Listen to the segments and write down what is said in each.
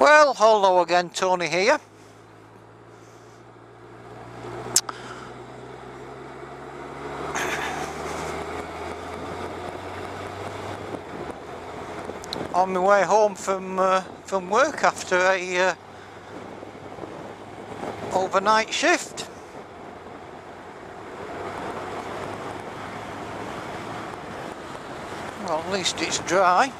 Well, hello again, Tony here. On my way home from work after a overnight shift. Well, at least it's dry.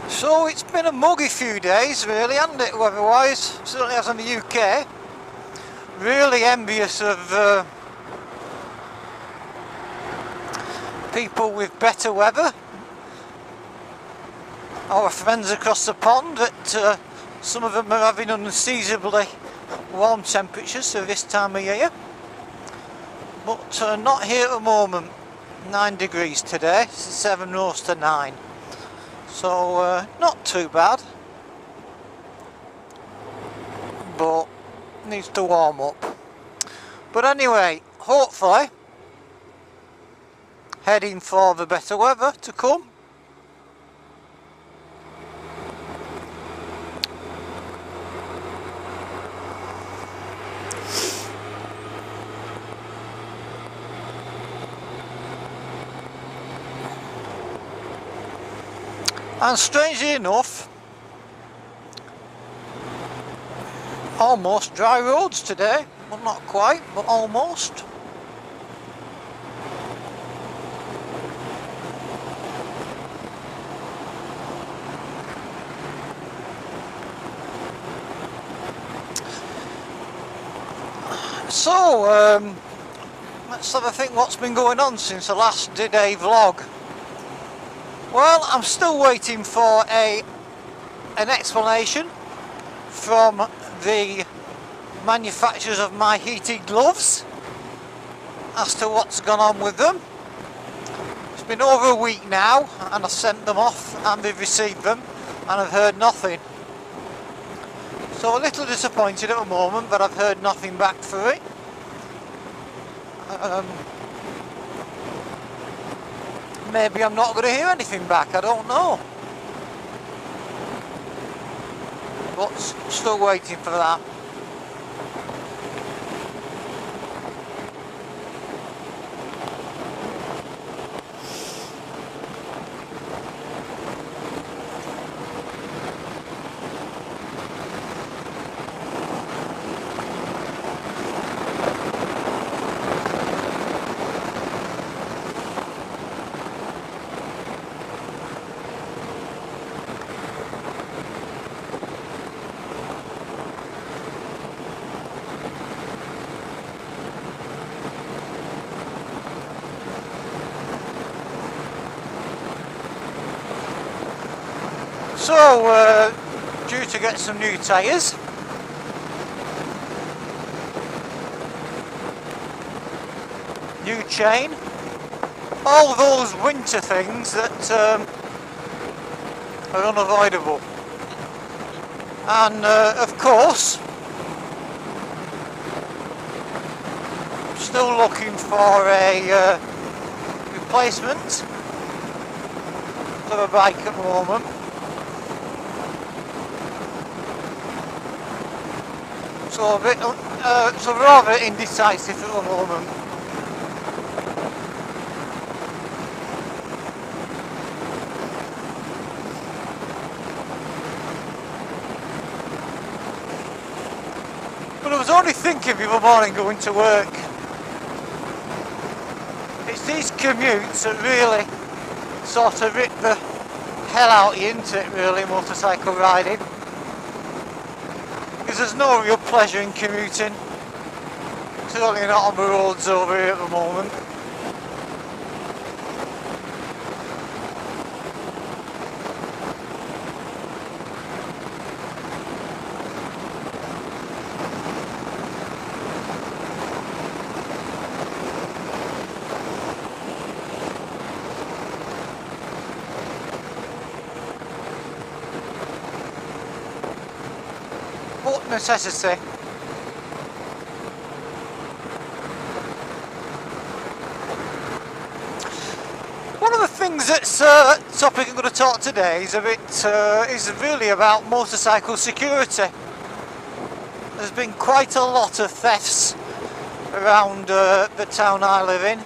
So it's been a muggy few days really, hasn't it, weather-wise? Certainly as in the UK. Really envious of people with better weather. Our friends across the pond, that some of them are having unseasonably warm temperatures for this time of year. But not here at the moment. 9 degrees today, 7 rose to 9. So not too bad, but needs to warm up. But anyway, hopefully heading for the better weather to come. And strangely enough, almost dry roads today. Well, not quite, but almost. So, let's have a think what's been going on since the last day vlog. Well, I'm still waiting for an explanation from the manufacturers of my heated gloves as to what's gone on with them. It's been over a week now and I sent them off and they've received them and I've heard nothing. So a little disappointed at the moment, but I've heard nothing back for it. Maybe I'm not going to hear anything back, I don't know. But still waiting for that. So, due to get some new tyres. New chain. All those winter things that are unavoidable. And of course, still looking for a replacement for the bike at the moment. So a bit, so rather indecisive at the moment. But I was only thinking the other morning going to work. It's these commutes that really sort of rip the hell out of you, isn't it, really, motorcycle riding? Because there's no real pleasure in commuting. Certainly not on the roads over here at the moment. But necessity. this topic I'm going to talk today is is really about motorcycle security. There's been quite a lot of thefts around the town I live in,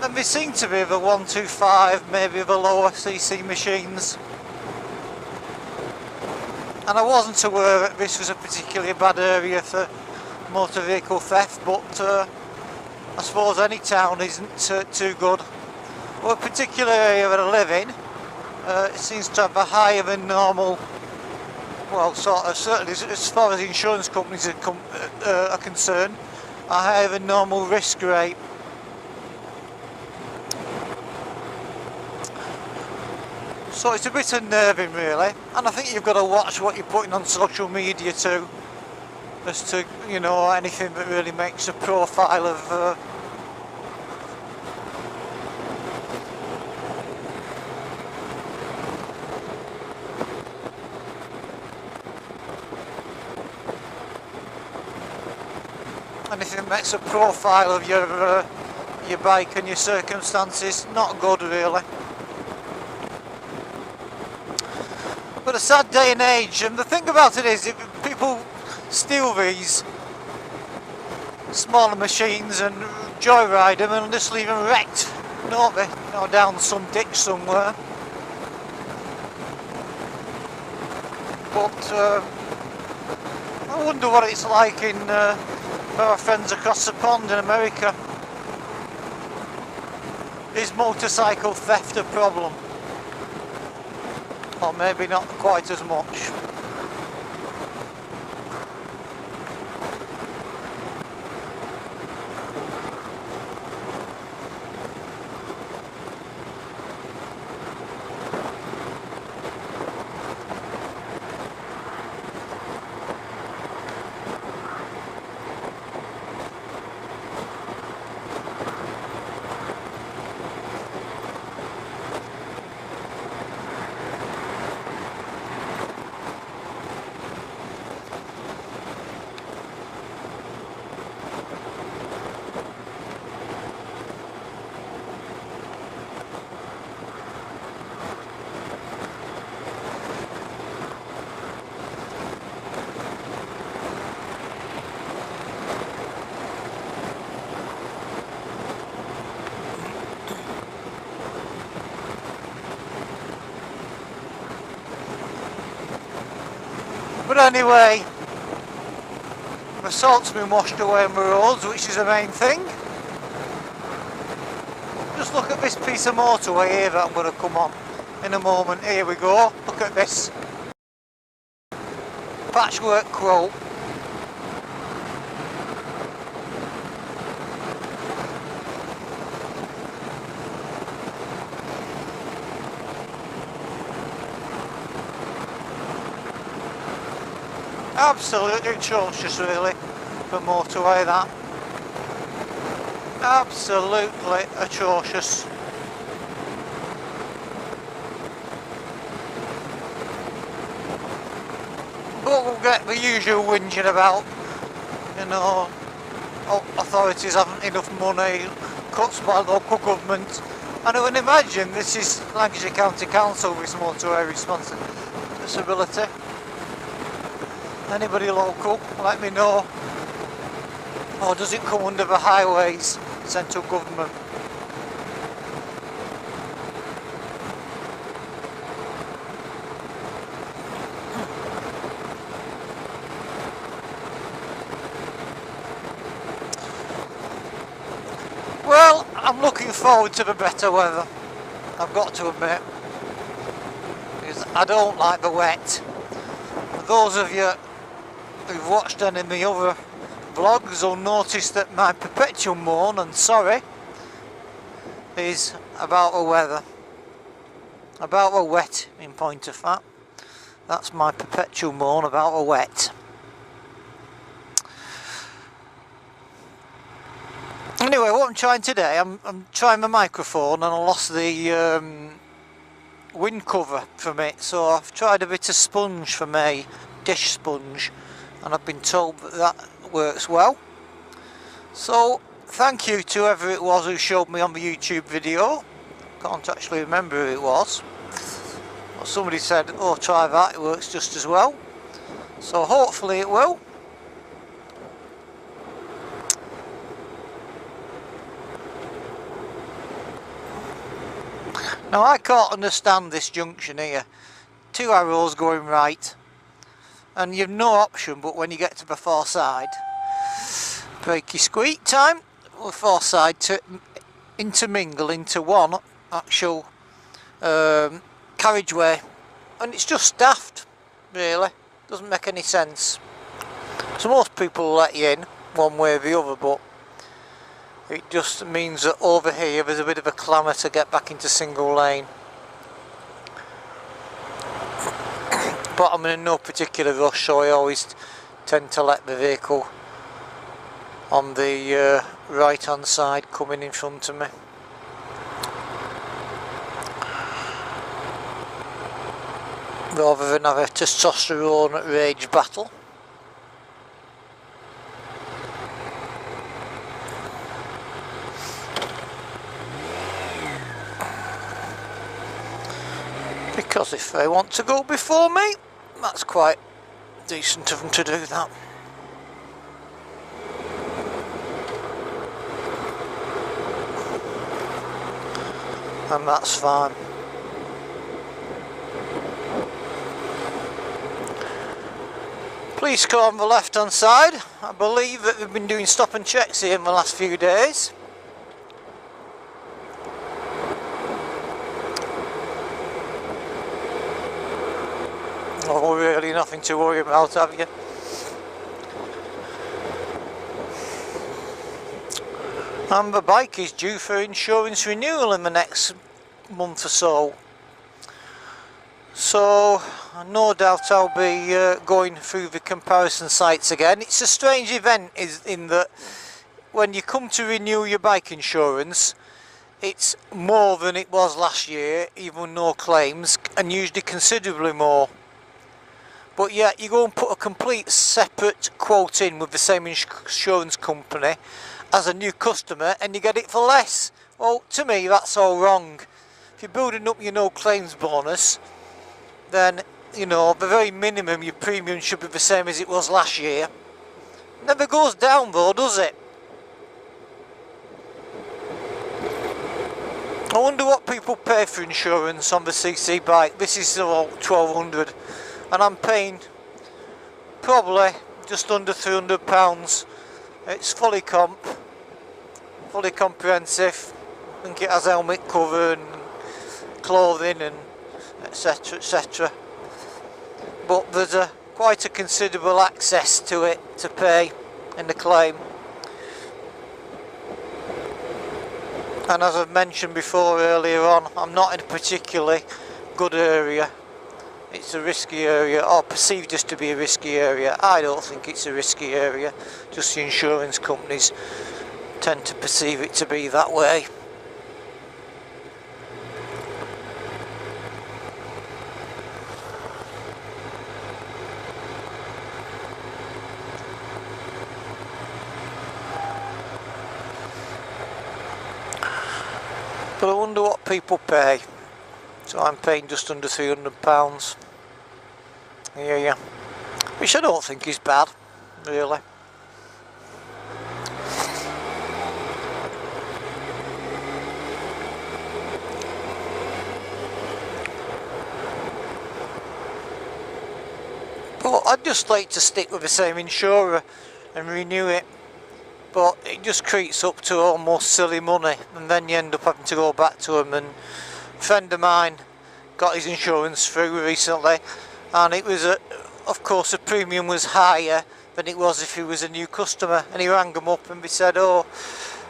and they seem to be the 125, maybe the lower CC machines. And I wasn't aware that this was a particularly bad area for motor vehicle theft, but I suppose any town isn't too good. Well, a particular area that I live in, it seems to have a higher than normal, well, sort of, certainly as far as the insurance companies are concerned, a higher than normal risk rate. So it's a bit unnerving really, and I think you've got to watch what you're putting on social media too, as to, you know, anything that really makes a profile of anything that makes a profile of your bike and your circumstances. Not good really. But a sad day and age, and the thing about it is, if people steal these smaller machines and joyride them and just leave them wrecked, don't they? Or down some ditch somewhere. But I wonder what it's like in our friends across the pond in America. Is motorcycle theft a problem? Or maybe not quite as much. But anyway, the salt's been washed away on the roads, which is the main thing. Just look at this piece of motorway here that I'm going to come on in a moment. Here we go, look at this. Patchwork quilt. Absolutely atrocious really, for motorway that. Absolutely atrocious. But we'll get the usual whinging about, you know, authorities haven't enough money, cuts by local government. And I would imagine this is Lancashire County Council, this motorway responsibility. Anybody local, let me know. Or does it come under the highways, central government? Well, I'm looking forward to the better weather, I've got to admit, because I don't like the wet. For those of you who've watched any of my other vlogs will notice that my perpetual moan and sorry is about the weather, about the wet in point of fact. That's my perpetual moan about the wet. Anyway, what I'm trying today, I'm trying my microphone and I lost the wind cover from it, so I've tried a bit of sponge from a dish sponge, and I've been told that that works well. So thank you to whoever it was who showed me on the YouTube video. can't actually remember who it was. But somebody said, oh, try that, it works just as well. So hopefully it will. Now I can't understand this junction here. 2 arrows going right, and you've no option but when you get to the far side, brakey squeak time, the far side to intermingle into one actual carriageway, and it's just daft, really. Doesn't make any sense. So most people let you in one way or the other, but it just means that over here there's a bit of a clamour to get back into single lane. But I'm in no particular rush, so I always tend to let the vehicle on the right hand side coming in front of me. Rather than have a testosterone rage battle. Because if they want to go before me, that's quite decent of them to do that. And that's fine. Police car on the left hand side. I believe that they've been doing stop and checks here in the last few days. Oh, really nothing to worry about, have you? And the bike is due for insurance renewal in the next month or so. So, no doubt I'll be going through the comparison sites again. It's a strange event in that when you come to renew your bike insurance, it's more than it was last year, even no claims, and usually considerably more. But yet you go and put a complete separate quote in with the same insurance company as a new customer and you get it for less. Well, to me that's all wrong. If you're building up your no claims bonus, then, you know, the very minimum your premium should be the same as it was last year. Never goes down though, does it? I wonder what people pay for insurance on the CC bike. This is about 1200 and I'm paying probably just under £300. It's fully comprehensive. I think it has helmet cover and clothing and etc, etc. But there's quite a considerable access to it to pay in the claim. And as I've mentioned before earlier on, I'm not in a particularly good area. It's a risky area, or perceived just to be a risky area. I don't think it's a risky area, just the insurance companies tend to perceive it to be that way. But I wonder what people pay. So I'm paying just under £300. Yeah. Which I don't think is bad, really. But I'd just like to stick with the same insurer and renew it. But it just creeps up to almost silly money, and then you end up having to go back to them. And a friend of mine got his insurance through recently, and it was of course the premium was higher than it was if he was a new customer, and he rang them up and they said, oh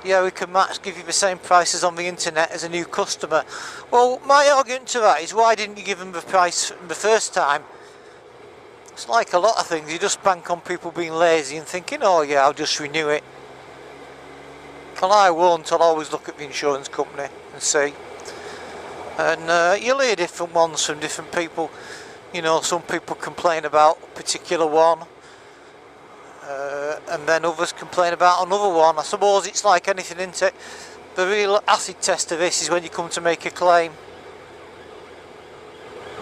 yeah, we can give you the same prices on the internet as a new customer. Well, my argument to that is, why didn't you give them the price the first time? It's like a lot of things, you just bank on people being lazy and thinking, oh yeah, I'll just renew it. Well, I won't. I'll always look at the insurance company and see. And you'll hear different ones from different people. You know, some people complain about a particular one, and then others complain about another one. I suppose it's like anything, isn't it? the real acid test of this is when you come to make a claim.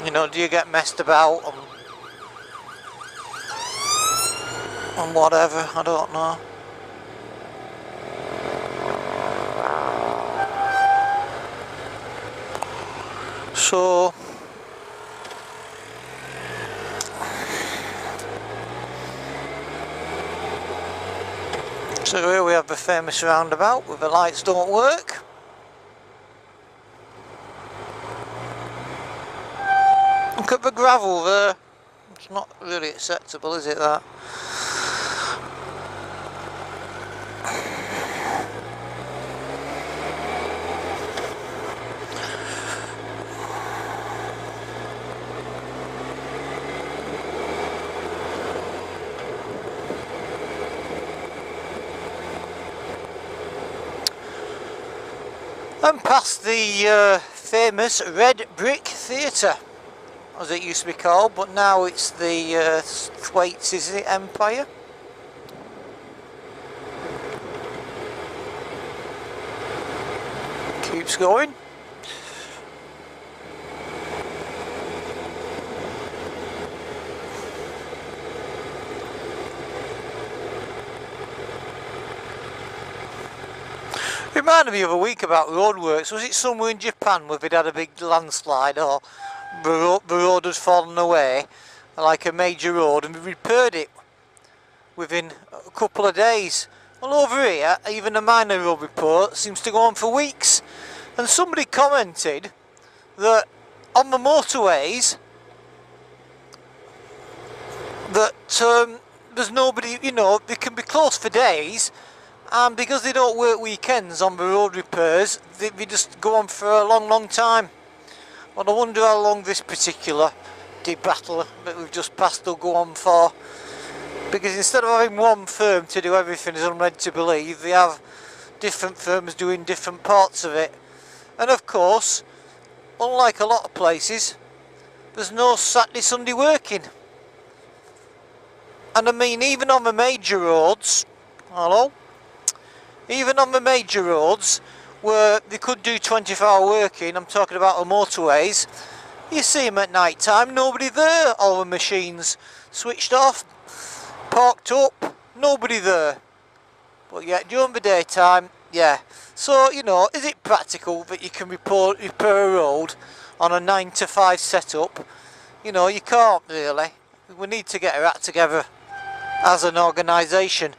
You know, do you get messed about and whatever, I don't know. So here we have the famous roundabout where the lights don't work. Look at the gravel there. It's not really acceptable, is it, that? And past the famous Red Brick Theatre, as it used to be called, but now it's the Thwaites, is it, Empire? Keeps going. Reminded me of a week about roadworks. Was it somewhere in Japan where they'd had a big landslide, or the road had fallen away, like a major road, and we repaired it within a couple of days? Well, over here, even a minor road report seems to go on for weeks. And somebody commented that on the motorways that there's nobody, you know, they can be closed for days, and because they don't work weekends on the road repairs, they just go on for a long time. Well, I wonder how long this particular debacle that we've just passed will go on for, because instead of having one firm to do everything, as I'm led to believe, they have different firms doing different parts of it. And of course, unlike a lot of places, there's no Saturday, Sunday working. And I mean, even on the major roads, hello? Even on the major roads where they could do 24-hour working, I'm talking about the motorways, you see them at night time, nobody there, all the machines switched off, parked up, nobody there. But yet during the daytime, yeah. So, you know, is it practical that you can repair a road on a 9 to 5 setup? You know, you can't really. We need to get our act together as an organisation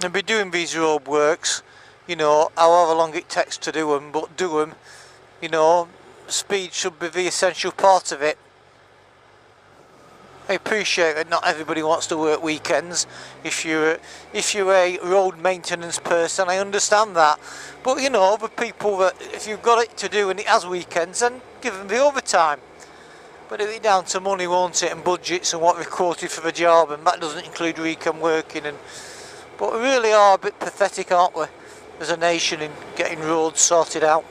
and be doing these road works, you know, however long it takes to do them, but do them, you know. Speed should be the essential part of it. I appreciate that not everybody wants to work weekends. If you're a road maintenance person, I understand that. But you know, the people that, if you've got it to do and it has weekends, then give them the overtime. But it'll be down to money, won't it, and budgets and what we quoted for the job, and that doesn't include weekend working. But we really are a bit pathetic, aren't we, as a nation, in getting roads sorted out.